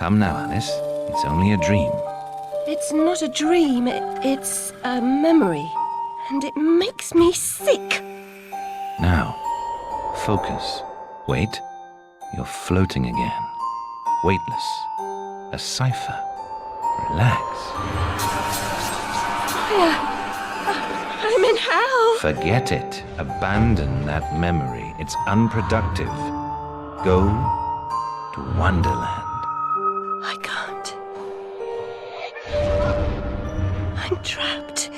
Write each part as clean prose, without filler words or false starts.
Come now, Alice. It's only a dream. It's not a dream, it's a memory. And it makes me sick. Now, focus. Wait. You're floating again. Weightless. A cipher. Relax. I'm in hell. Forget it. Abandon that memory. It's unproductive. Go to Wonderland. I can't. I'm trapped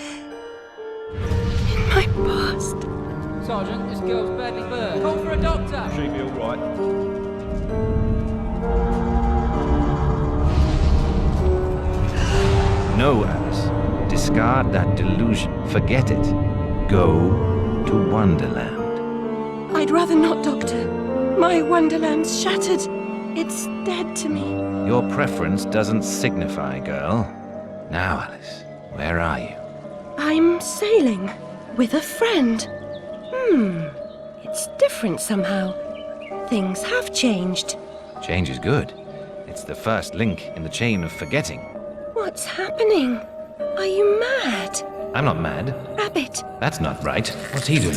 in my past. Sergeant, this girl's badly burned. Call for a doctor. She'll be all right. No, Alice. Discard that delusion. Forget it. Go to Wonderland. I'd rather not, Doctor. My Wonderland's shattered. It's dead to me. Your preference doesn't signify, girl. Now, Alice, where are you? I'm sailing with a friend. It's different somehow. Things have changed. Change is good. It's the first link in the chain of forgetting. What's happening? Are you mad? I'm not mad. Rabbit, That's not right. What's he doing?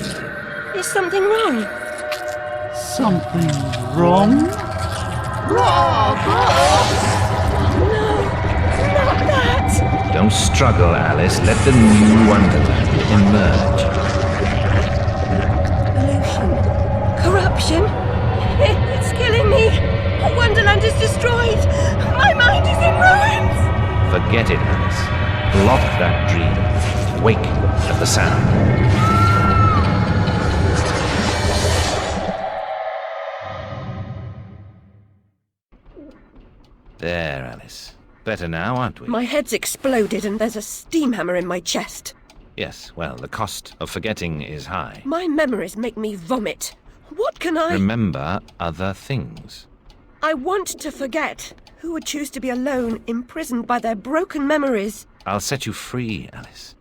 is something wrong? Something wrong? No, not that. Don't struggle, Alice. Let the new Wonderland emerge. Pollution. Corruption. It's killing me. Wonderland is destroyed. My mind is in ruins. Forget it, Alice. Block that dream. Wake at the sound. There, Alice. Better now, aren't we? My head's exploded and there's a steam hammer in my chest. Yes, well, the cost of forgetting is high. My memories make me vomit. What can I... Remember other things. I want to forget. Who would choose to be alone, imprisoned by their broken memories? I'll set you free, Alice.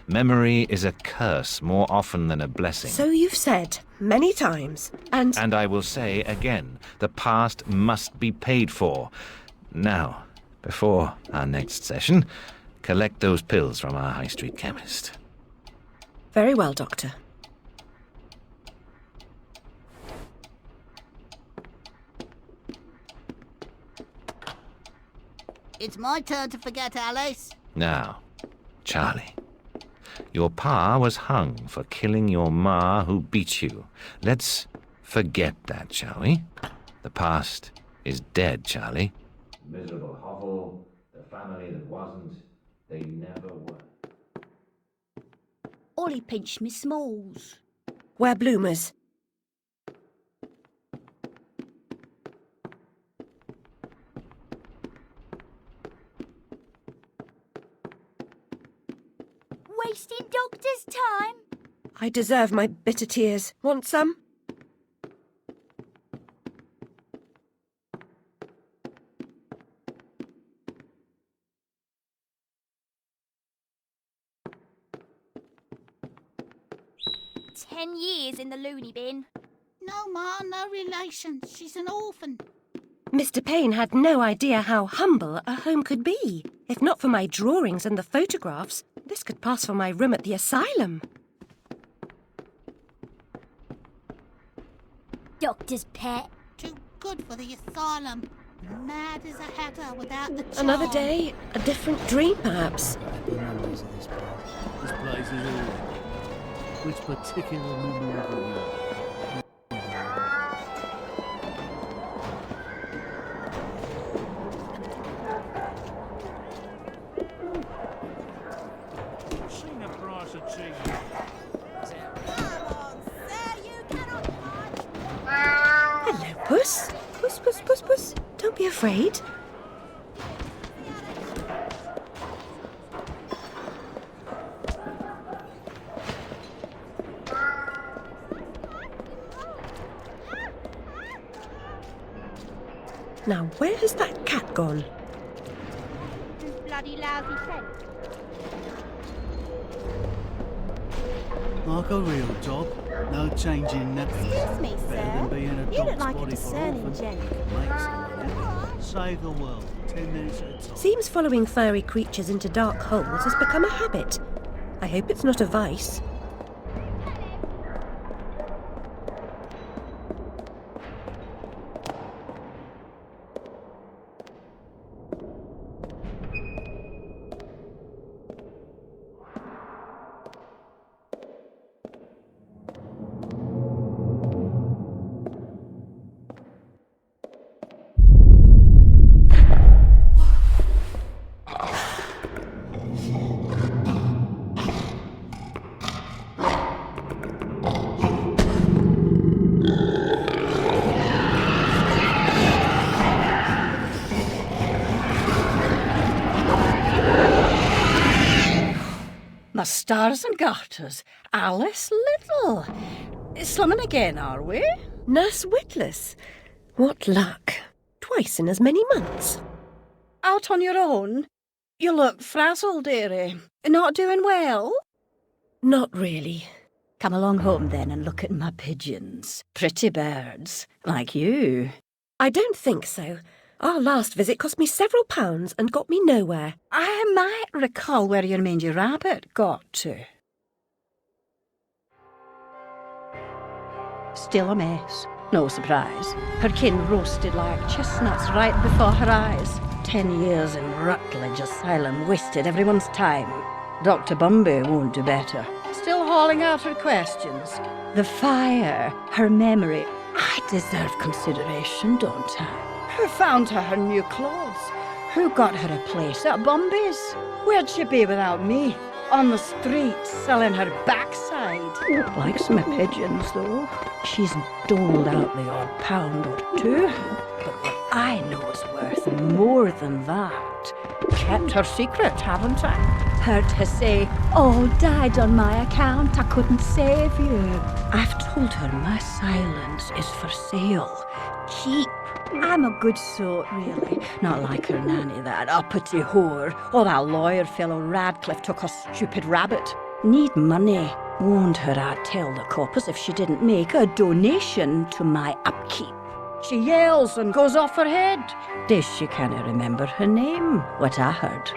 Memory is a curse more often than a blessing. So you've said many times, and I will say again, the past must be paid for. Now, before our next session, collect those pills from our high street chemist. Very well, Doctor. It's my turn to forget, Alice. Now, Charlie, your pa was hung for killing your ma who beat you. Let's forget that, shall we? The past is dead, Charlie. Miserable hovel, the family that wasn't, they never were. Ollie pinched me smalls. Wear bloomers. Wasting doctor's time. I deserve my bitter tears. Want some? "10 years in the loony bin." No, Ma, no relations. She's an orphan. Mr. Payne had no idea how humble a home could be. If not for my drawings and the photographs, this could pass for my room at the asylum. Doctor's pet. Too good for the asylum. Mad as a hatter without the charm. Another day, a different dream, perhaps. The memories of this place. This place is all. Which particular memory of you? Seen the price of cheese. Hello, Puss. Puss, Puss, Puss, Puss. Don't be afraid. Now, where has that cat gone? This bloody lousy scent. Like a real job. No changing nappy. Excuse me, Better sir. than being a You dog's look like a body for discerning orphans. gent. Makes some, yeah. save the world, 10 minutes at a time. Seems following furry creatures into dark holes has become a habit. I hope it's not a vice. My stars and garters, Alice Liddell. Slumming again, are we? Nurse Witless. What luck. Twice in as many months. Out on your own? You look frazzled, dearie. Not doing well? Not really. Come along home then and look at my pigeons. Pretty birds, like you. I don't think so. Our last visit cost me several pounds and got me nowhere. I might recall where your mangy rabbit got to. Still a mess. No surprise. Her kin roasted like chestnuts right before her eyes. 10 years in Rutledge Asylum wasted everyone's time. Dr. Bumby won't do better. Still hauling out her questions. The fire, her memory. I deserve consideration, don't I? Who found her new clothes? Who got her a place at Bumby's? Where'd she be without me? On the street, selling her backside. Likes my pigeons, though. She's doled out the odd pound or two. But what I know is worth more than that. Kept her secret, haven't I? Heard her say, "Oh, died on my account, I couldn't save you." I've told her my silence is for sale. Cheap. I'm a good sort, really. Not like her nanny, that uppity whore. Or that lawyer fellow Radcliffe took a stupid rabbit. Need money. Warned her I'd tell the coppers if she didn't make a donation to my upkeep. She yells and goes off her head. Days she can't remember her name, what I heard.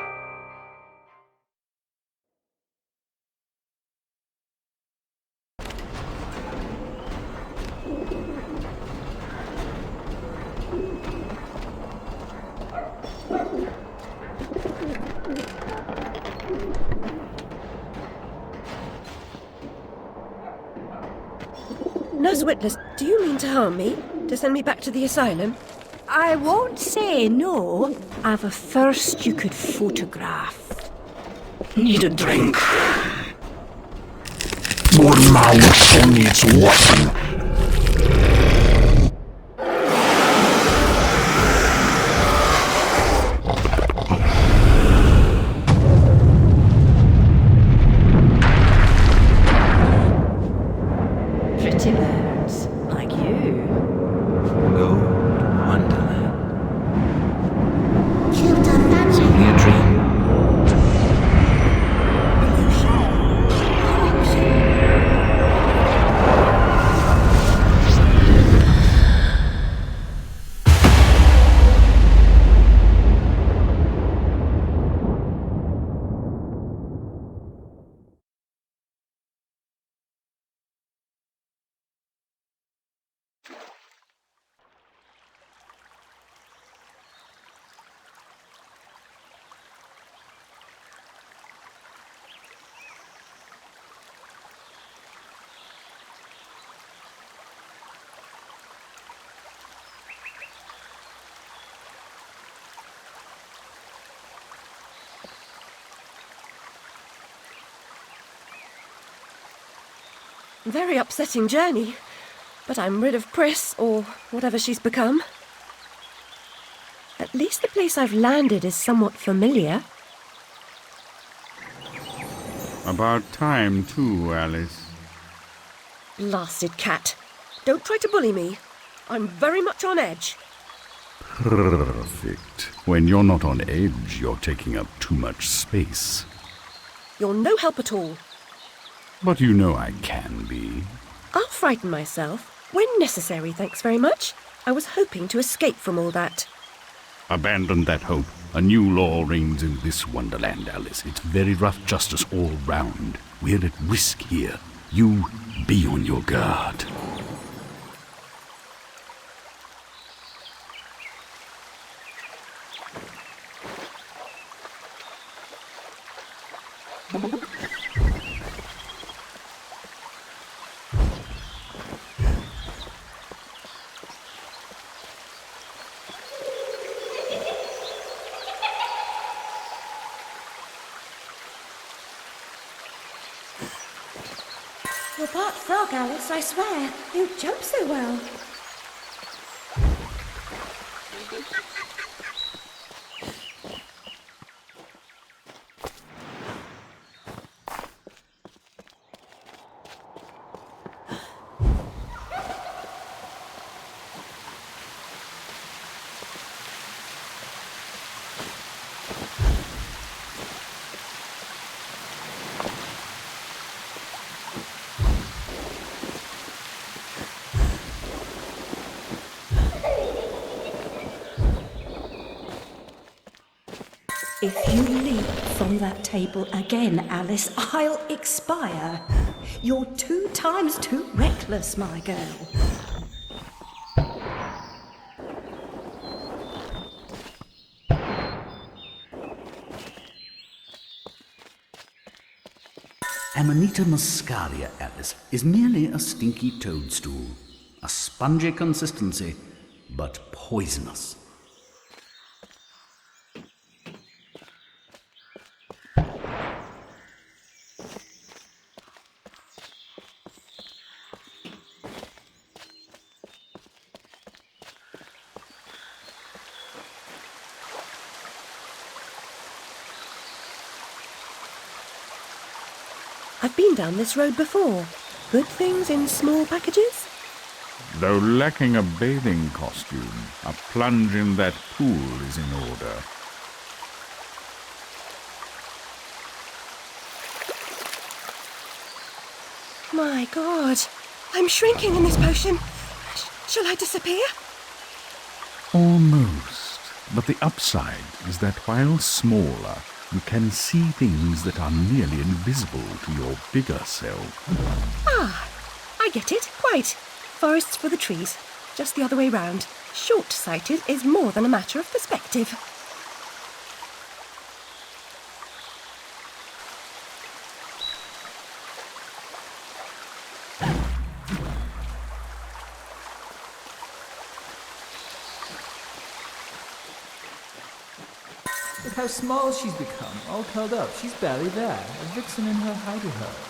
Nurse Witless, do you mean to harm me? To send me back to the asylum? I won't say no. I've a thirst you could photograph. Need a drink. Your mouth needs washing. Pretty birds, like you. Go to Wonderland. Killed a badger. Only a dream. Very upsetting journey. But I'm rid of Pris, or whatever she's become. At least the place I've landed is somewhat familiar. About time, too, Alice. Blasted cat. Don't try to bully me. I'm very much on edge. Perfect. When you're not on edge, you're taking up too much space. You're no help at all. But you know I can be. I'll frighten myself. When necessary, thanks very much. I was hoping to escape from all that. Abandon that hope. A new law reigns in this Wonderland, Alice. It's very rough justice all round. We're at risk here. You be on your guard. You're part frog, Alice, I swear. You jump so well. If you leap from that table again, Alice, I'll expire. You're 2 times too reckless, my girl. Amanita muscaria, Alice, is merely a stinky toadstool. A spongy consistency, but poisonous. I've been down this road before. Good things in small packages? Though lacking a bathing costume, a plunge in that pool is in order. My God, I'm shrinking in this potion. Shall I disappear? Almost. But the upside is that while smaller, you can see things that are nearly invisible to your bigger self. Ah, I get it, quite. Forests for the trees, just the other way round. Short-sighted is more than a matter of perspective. Look how small she's become, all curled up. She's barely there, a vixen in her hidey hole.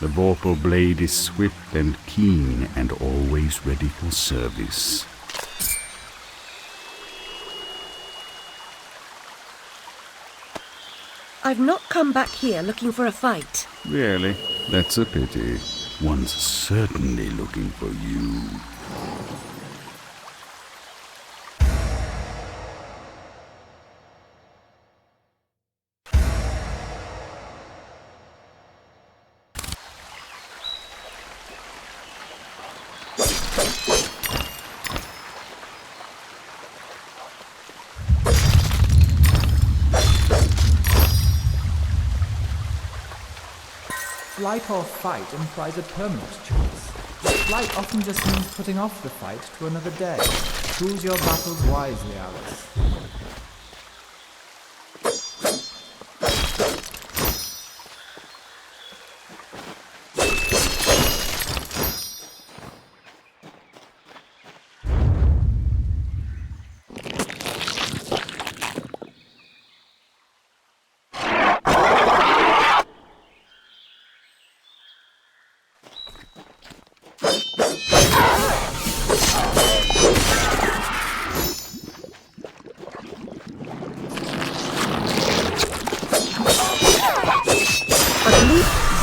The vorpal blade is swift and keen and always ready for service. I've not come back here looking for a fight. Really? That's a pity. One's certainly looking for you. Flight or fight implies a permanent choice. Flight often just means putting off the fight to another day. Choose your battles wisely, Alice.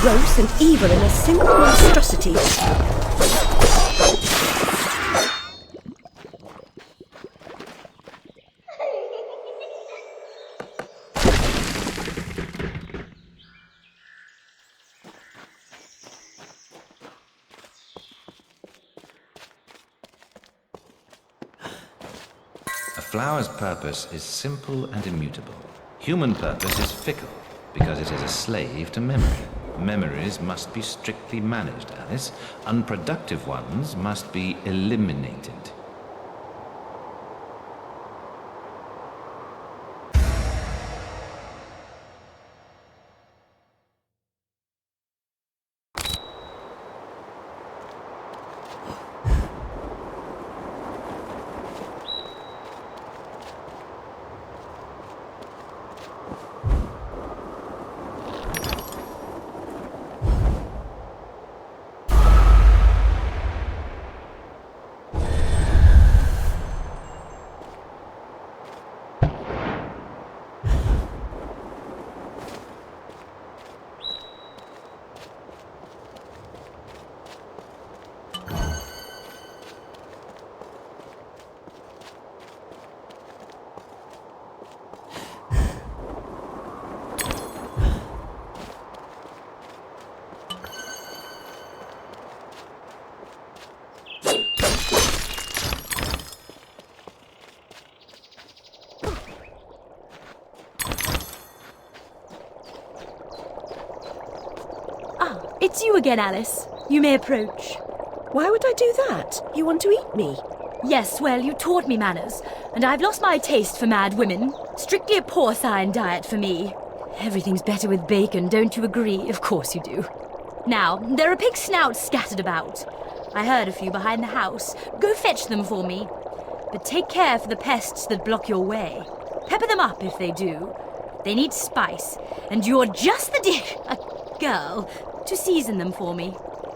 Gross and evil in a single monstrosity. A flower's purpose is simple and immutable. Human purpose is fickle, because it is a slave to memory. Memories must be strictly managed, Alice. Unproductive ones must be eliminated. It's you again, Alice. You may approach. Why would I do that? You want to eat me? Yes, well, you taught me manners, and I've lost my taste for mad women. Strictly a porcine diet for me. Everything's better with bacon, don't you agree? Of course you do. Now, there are pig snouts scattered about. I heard a few behind the house. Go fetch them for me. But take care for the pests that block your way. Pepper them up if they do. They need spice, and you're just the dish... girl... to season them for me.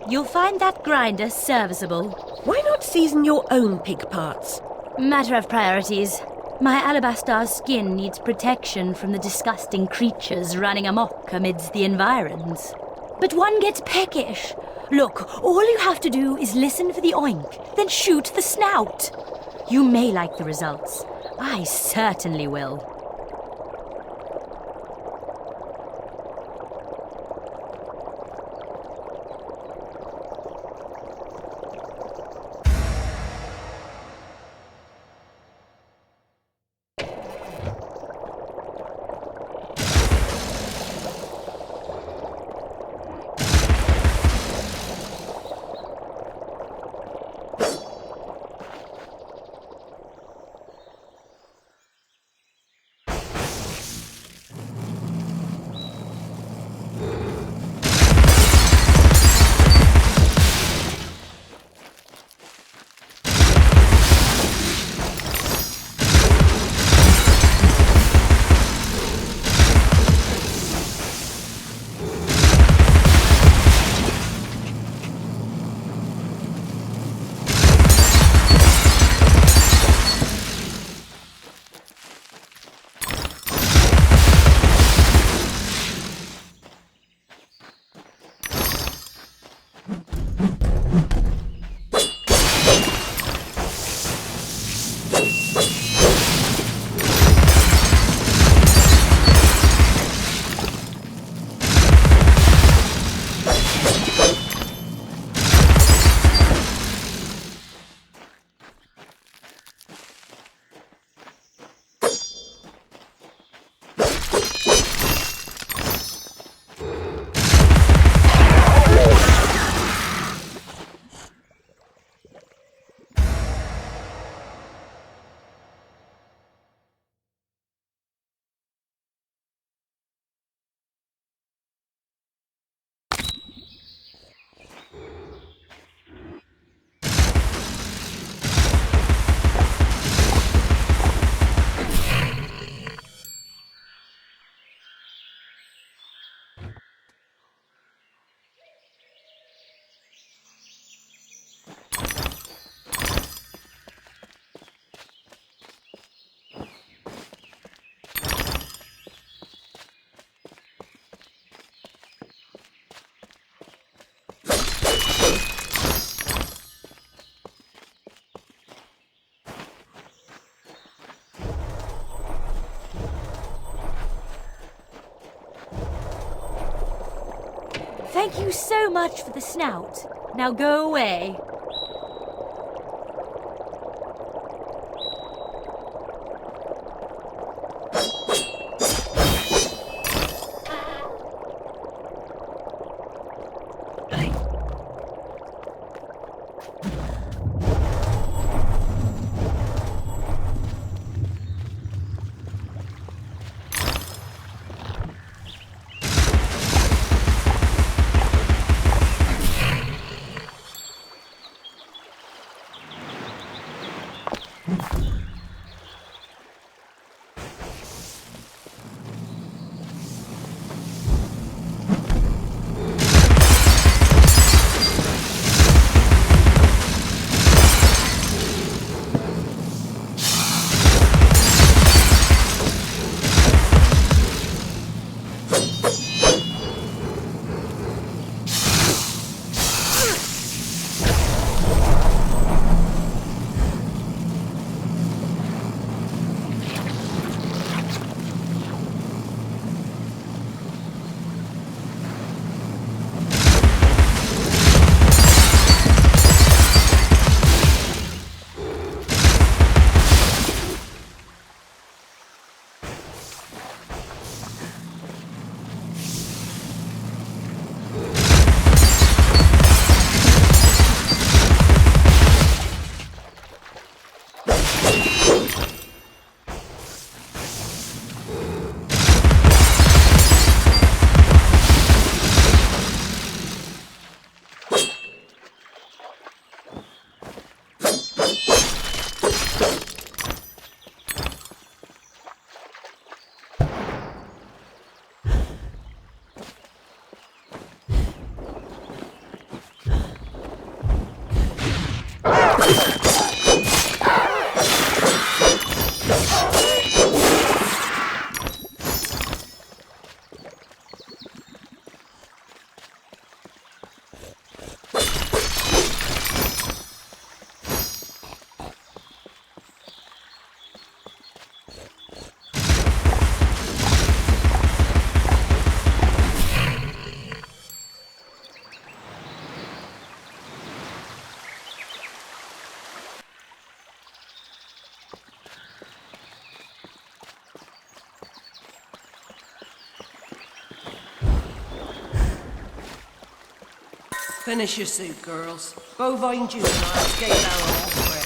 You'll find that grinder serviceable. Why not season your own pig parts? Matter of priorities. My alabaster skin needs protection from the disgusting creatures running amok amidst the environs. But one gets peckish. Look, all you have to do is listen for the oink, then shoot the snout. You may like the results. I certainly will. Thank you so much for the snout. Now go away. Finish your soup, girls. Bovine juice and I'll skate down all for it.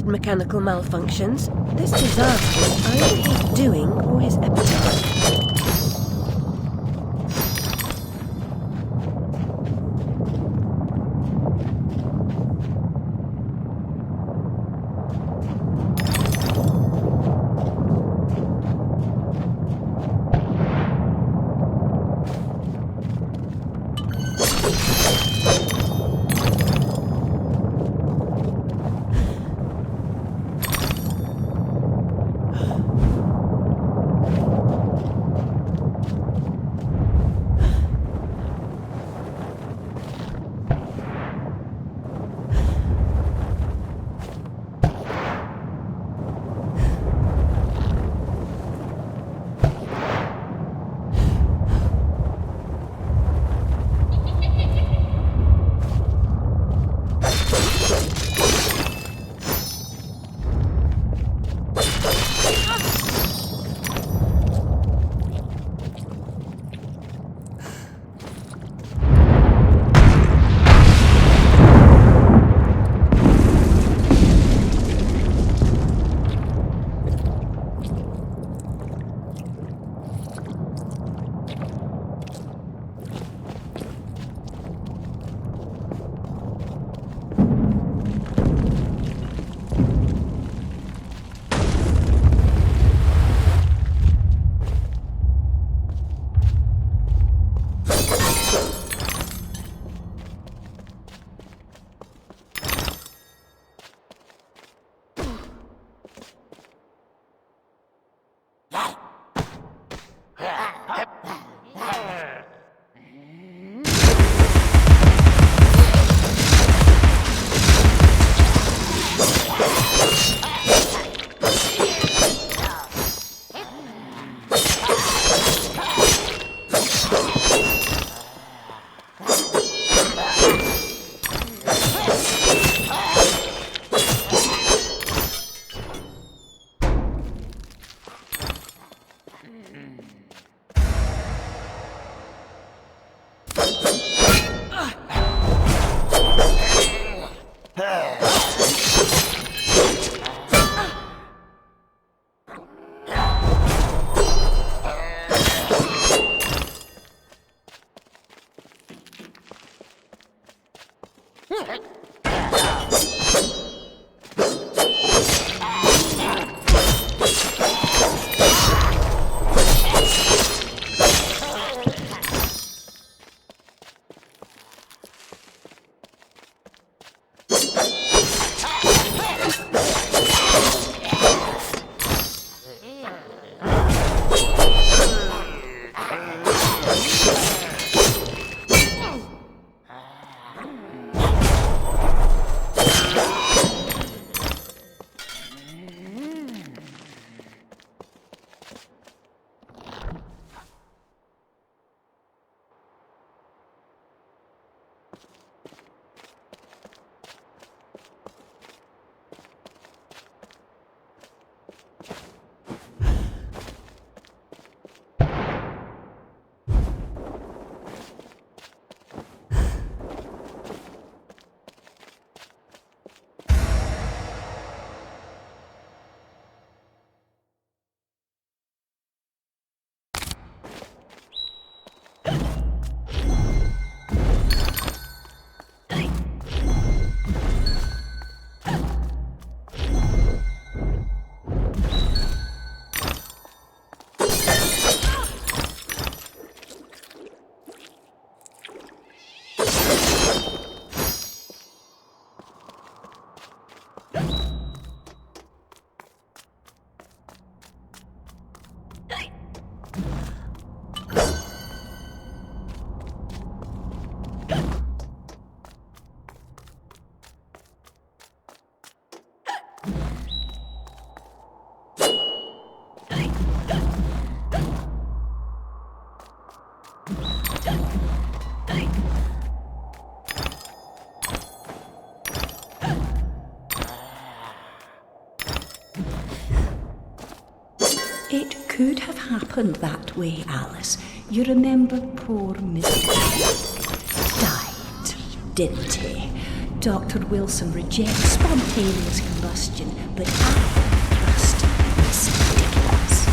mechanical malfunctions. This disaster is either his doing or his epitaph. It could have happened that way, Alice. You remember poor Mr. died, didn't he? Dr. Wilson rejects spontaneous combustion, but I trust Mr. Dickens.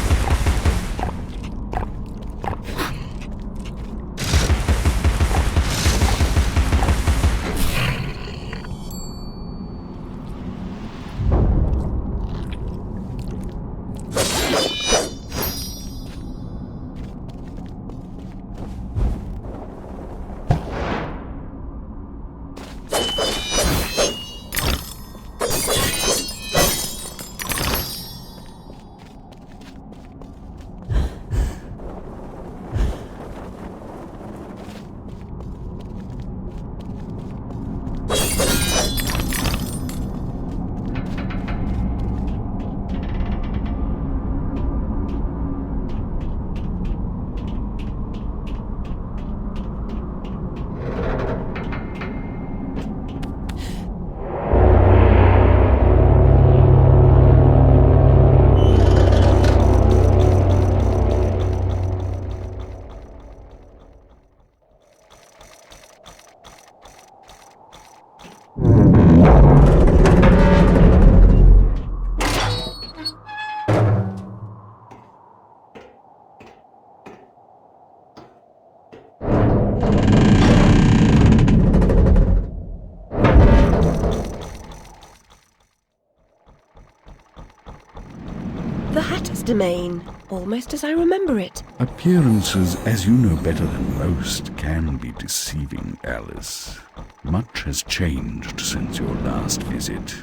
Domain, almost as I remember it. Appearances, as you know better than most, can be deceiving, Alice. Much has changed since your last visit.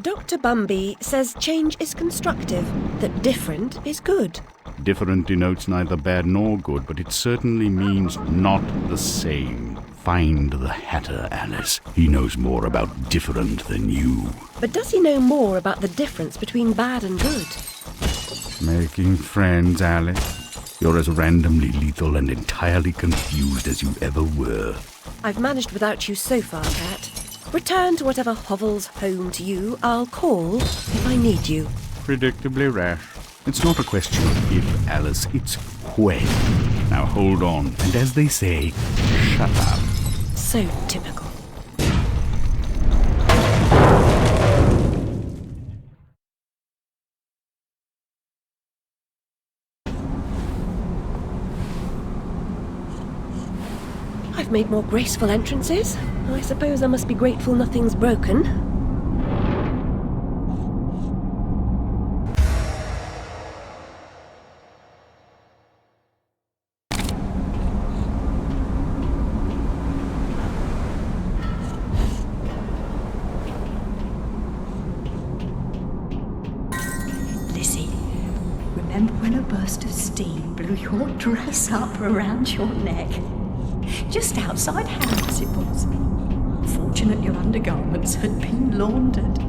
Dr. Bumby says change is constructive, that different is good. Different denotes neither bad nor good, but it certainly means not the same. Find the Hatter, Alice. He knows more about different than you. But does he know more about the difference between bad and good? Making friends, Alice. You're as randomly lethal and entirely confused as you ever were. I've managed without you so far, Cat. Return to whatever hovels home to you. I'll call if I need you. Predictably rash. It's not a question of if, Alice, it's when. Now hold on, and as they say, shut up. So typical. I've made more graceful entrances. I suppose I must be grateful nothing's broken. Lizzie, remember when a burst of steam blew your dress up around your neck? Just outside Harrods it was. Fortunate your undergarments had been laundered.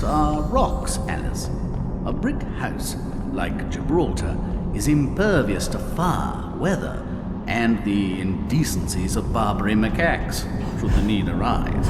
bricks are rocks, Alice. A brick house, like Gibraltar, is impervious to fire, weather, and the indecencies of Barbary macaques, should the need arise.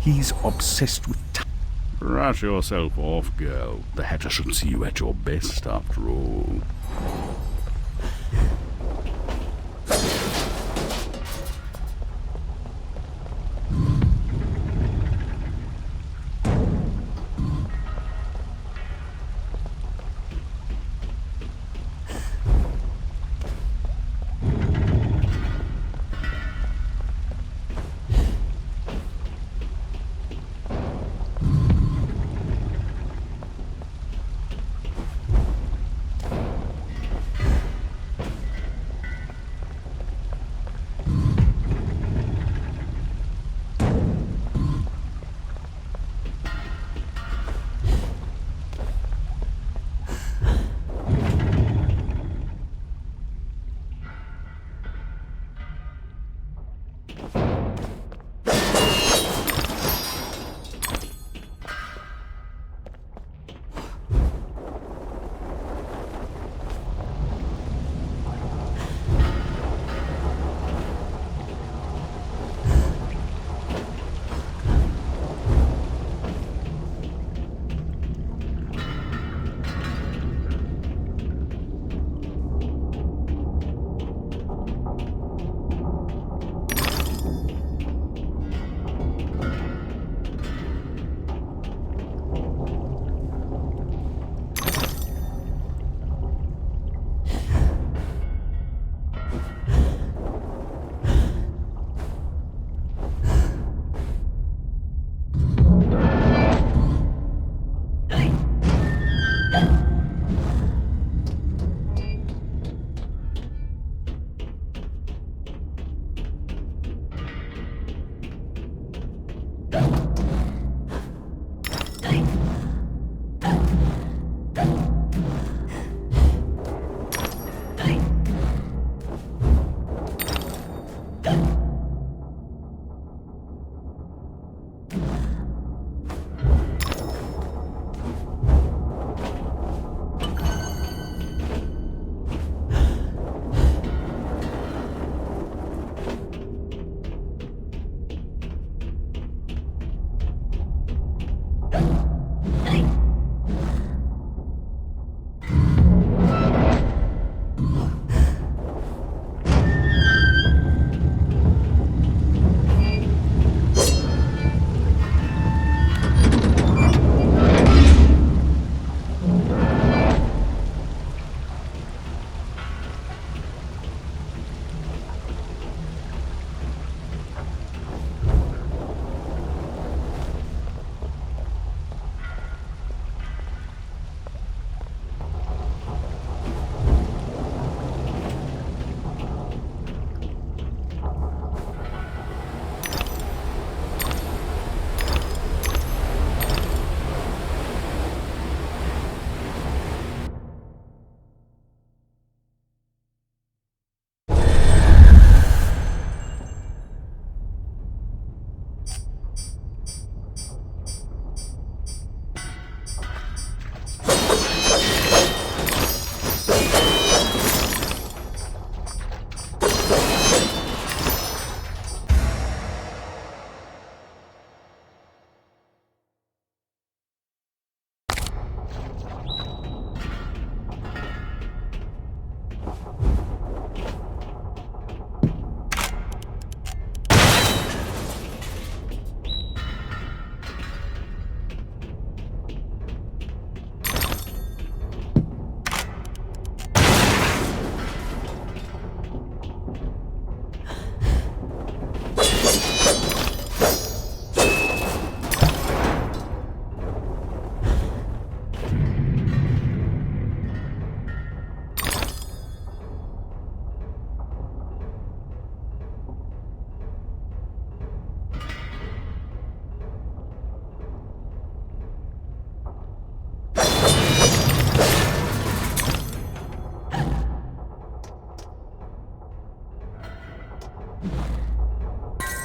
He's obsessed with Brush yourself off, girl. The Hatter should see you at your best, after all.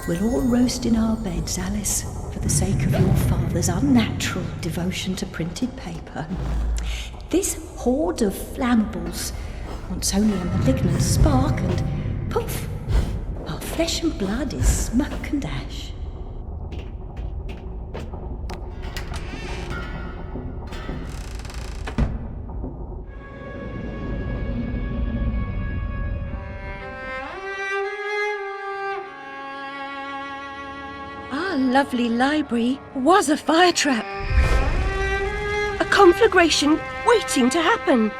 We'll all roast in our beds, Alice, for the sake of your father's unnatural devotion to printed paper. This hoard of flammables wants only a malignant spark and poof, our flesh and blood is smoke and ash. Our lovely library was a fire trap. A conflagration waiting to happen.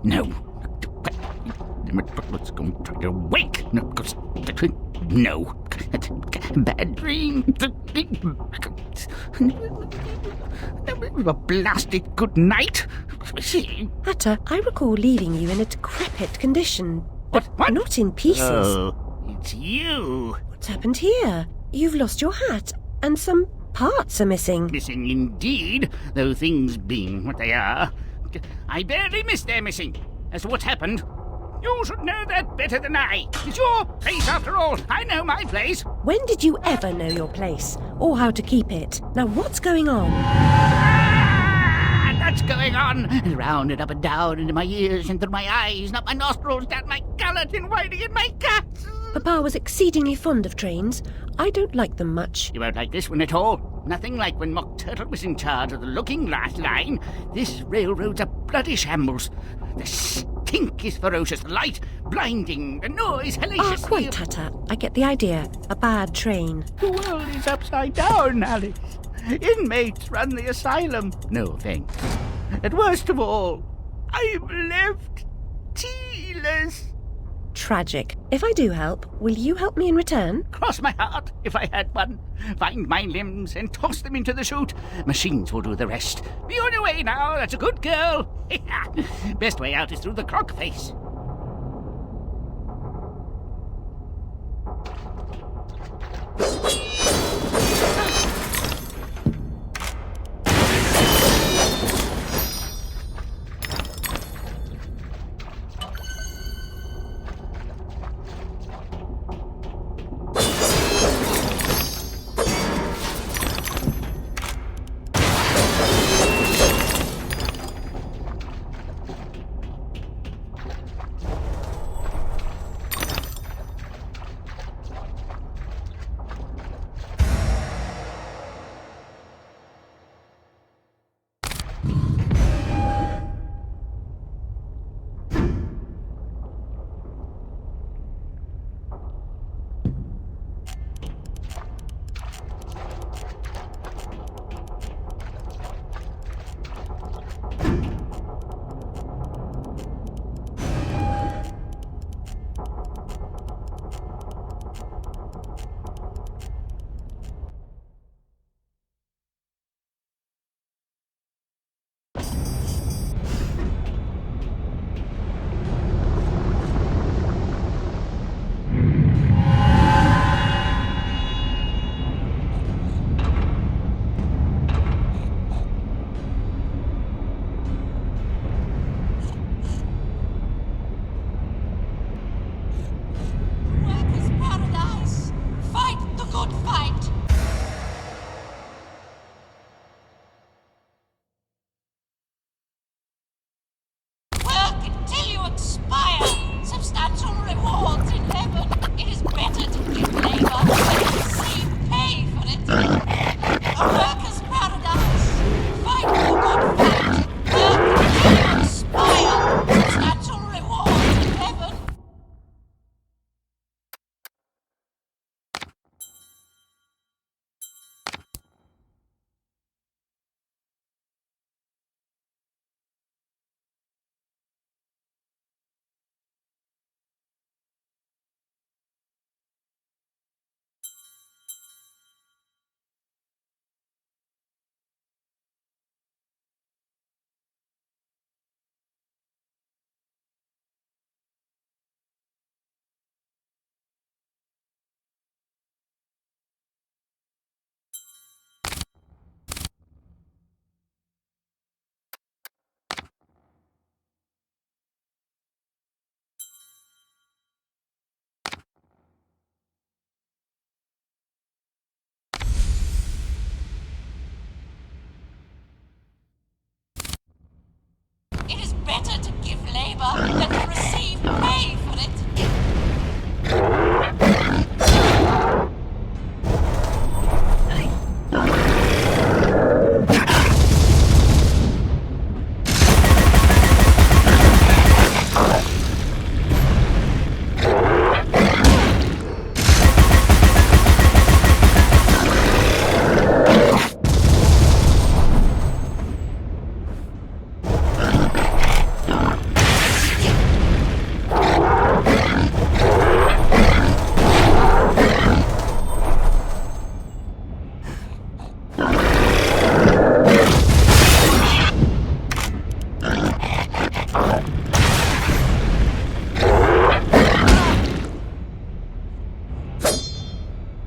No. Let's go and try to wake. No. Bad dream. A blasted good night. Hatter, I recall leaving you in a decrepit condition. What? Not in pieces. Oh, it's you. What's happened here? You've lost your hat, and some parts are missing. Missing indeed, though things being what they are. I barely missed their missing. As to what's happened, you should know that better than I. It's your place after all. I know my place. When did you ever know your place? Or how to keep it? Now what's going on? That's going on. Round and up and down into my ears and through my eyes, up my nostrils, down my gullet, and winding in my guts. Papa was exceedingly fond of trains. I don't like them much. You won't like this one at all. Nothing like when Mock Turtle was in charge of the looking glass line. This railroad's a bloody shambles. The stink is ferocious, the light blinding, the noise hellacious. Quite, Hatter. I get the idea. A bad train. The world is upside down, Alice. Inmates run the asylum. No thanks. And worst of all, I'm left tealess. Tragic. If I do help, will you help me in return? Cross my heart, if I had one. Find my limbs and toss them into the chute. Machines will do the rest. Be on your way now, that's a good girl. Best way out is through the croc face.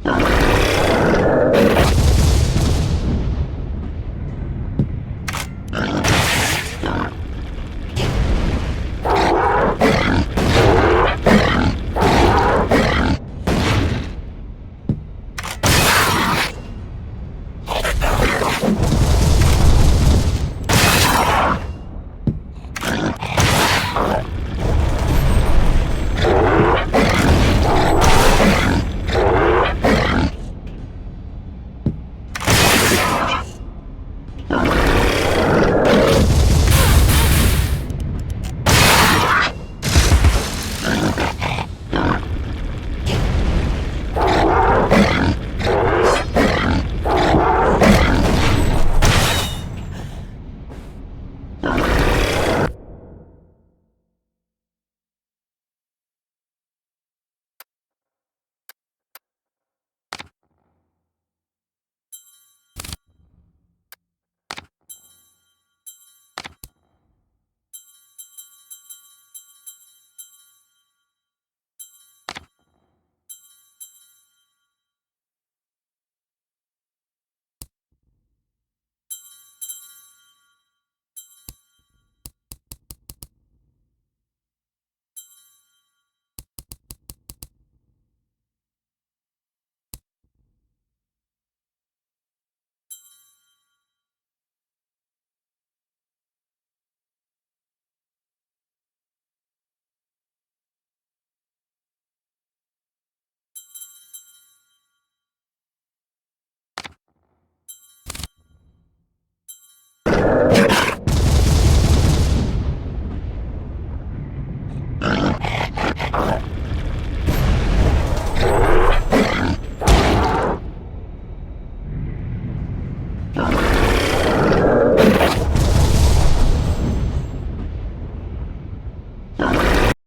Ugh.